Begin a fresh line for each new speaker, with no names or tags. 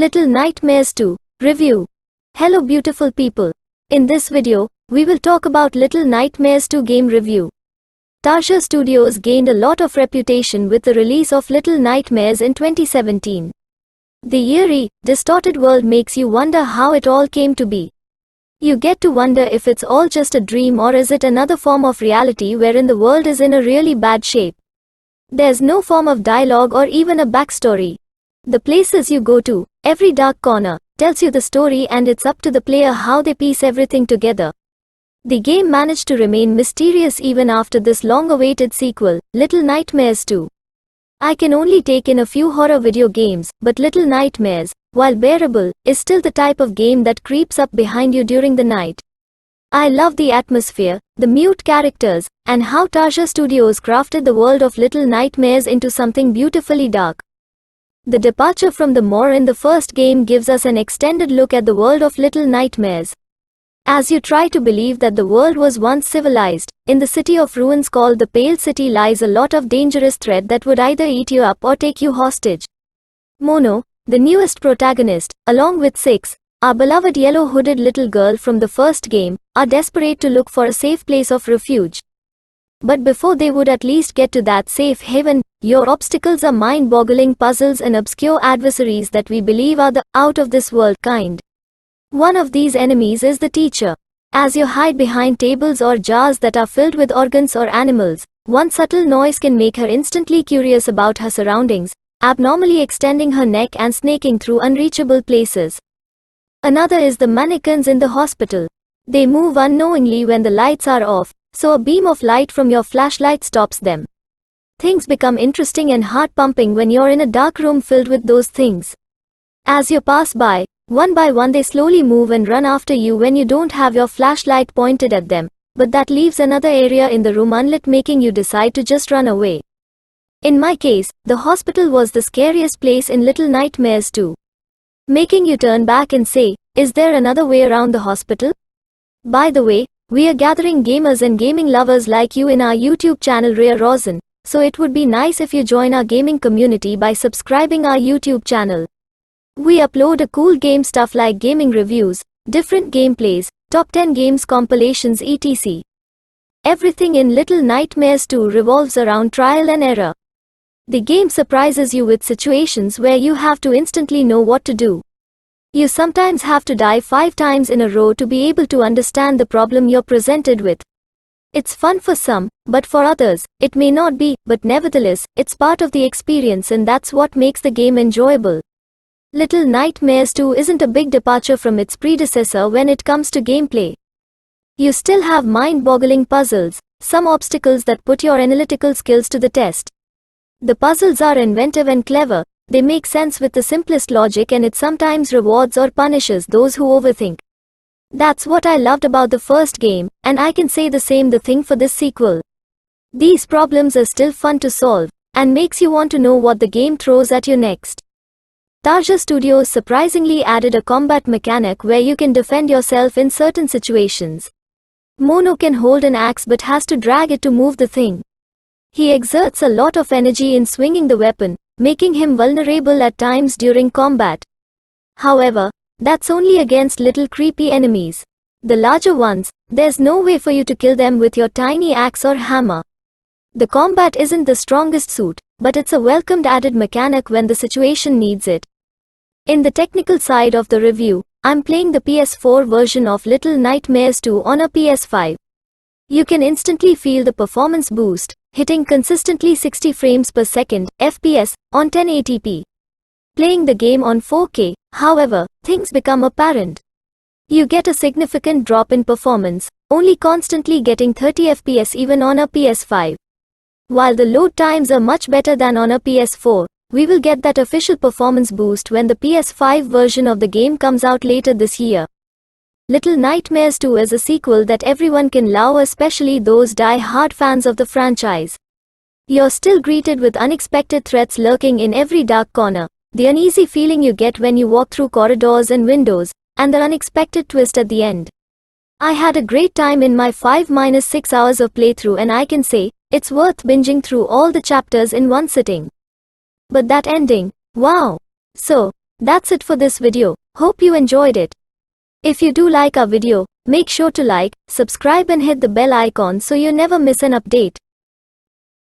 Little Nightmares 2 Review. Hello beautiful people. In this video, we will talk about Little Nightmares 2 game review. Tarsier Studios gained a lot of reputation with the release of Little Nightmares in 2017. The eerie, distorted world makes you wonder how it all came to be. You get to wonder if it's all just a dream or is it another form of reality wherein the world is in a really bad shape. There's no form of dialogue or even a backstory. The places you go to, every dark corner, tells you the story and it's up to the player how they piece everything together. The game managed to remain mysterious even after this long-awaited sequel, Little Nightmares 2. I can only take in a few horror video games, but Little Nightmares, while bearable, is still the type of game that creeps up behind you during the night. I love the atmosphere, the mute characters, and how Tarsier Studios crafted the world of Little Nightmares into something beautifully dark. The departure from the more in the first game gives us an extended look at the world of Little Nightmares. As you try to believe that the world was once civilized, in the city of ruins called the Pale City lies a lot of dangerous threat that would either eat you up or take you hostage. Mono, the newest protagonist, along with Six, our beloved yellow-hooded little girl from the first game, are desperate to look for a safe place of refuge. But before they would at least get to that safe haven, your obstacles are mind-boggling puzzles and obscure adversaries that we believe are the out-of-this-world kind. One of these enemies is the teacher. As you hide behind tables or jars that are filled with organs or animals, one subtle noise can make her instantly curious about her surroundings, abnormally extending her neck and snaking through unreachable places. Another is the mannequins in the hospital. They move unknowingly when the lights are off, so a beam of light from your flashlight stops them. Things become interesting and heart-pumping when you're in a dark room filled with those things. As you pass by, one by one they slowly move and run after you when you don't have your flashlight pointed at them, but that leaves another area in the room unlit, making you decide to just run away. In my case, the hospital was the scariest place in Little Nightmares 2. Making you turn back and say, is there another way around the hospital? By the way, we are gathering gamers and gaming lovers like you in our YouTube channel RAYAROZEN, so it would be nice if you join our gaming community by subscribing our YouTube channel. We upload a cool game stuff like gaming reviews, different gameplays, top 10 games compilations etc. Everything in Little Nightmares 2 revolves around trial and error. The game surprises you with situations where you have to instantly know what to do. You sometimes have to die 5 times in a row to be able to understand the problem you're presented with. It's fun for some, but for others, it may not be, but nevertheless, it's part of the experience and that's what makes the game enjoyable. Little Nightmares 2 isn't a big departure from its predecessor when it comes to gameplay. You still have mind-boggling puzzles, some obstacles that put your analytical skills to the test. The puzzles are inventive and clever. They make sense with the simplest logic and it sometimes rewards or punishes those who overthink. That's what I loved about the first game, and I can say the same thing for this sequel. These problems are still fun to solve, and makes you want to know what the game throws at you next. Tarsier Studios surprisingly added a combat mechanic where you can defend yourself in certain situations. Mono can hold an axe but has to drag it to move the thing. He exerts a lot of energy in swinging the weapon, making him vulnerable at times during combat. However, that's only against little creepy enemies. The larger ones, there's no way for you to kill them with your tiny axe or hammer. The combat isn't the strongest suit, but it's a welcomed added mechanic when the situation needs it. In the technical side of the review, I'm playing the PS4 version of Little Nightmares 2 on a PS5. You can instantly feel the performance boost, hitting consistently 60 frames per second, FPS, on 1080p. Playing the game on 4K, however, things become apparent. You get a significant drop in performance, only constantly getting 30 FPS even on a PS5. While the load times are much better than on a PS4, we will get that official performance boost when the PS5 version of the game comes out later this year. Little Nightmares 2 is a sequel that everyone can love, especially those die-hard fans of the franchise. You're still greeted with unexpected threats lurking in every dark corner, the uneasy feeling you get when you walk through corridors and windows, and the unexpected twist at the end. I had a great time in my 5-6 hours of playthrough and I can say, it's worth binging through all the chapters in one sitting. But that ending, wow! So, That's it for this video. Hope you enjoyed it. If you do like our video, make sure to like, subscribe and hit the bell icon so you never miss an update.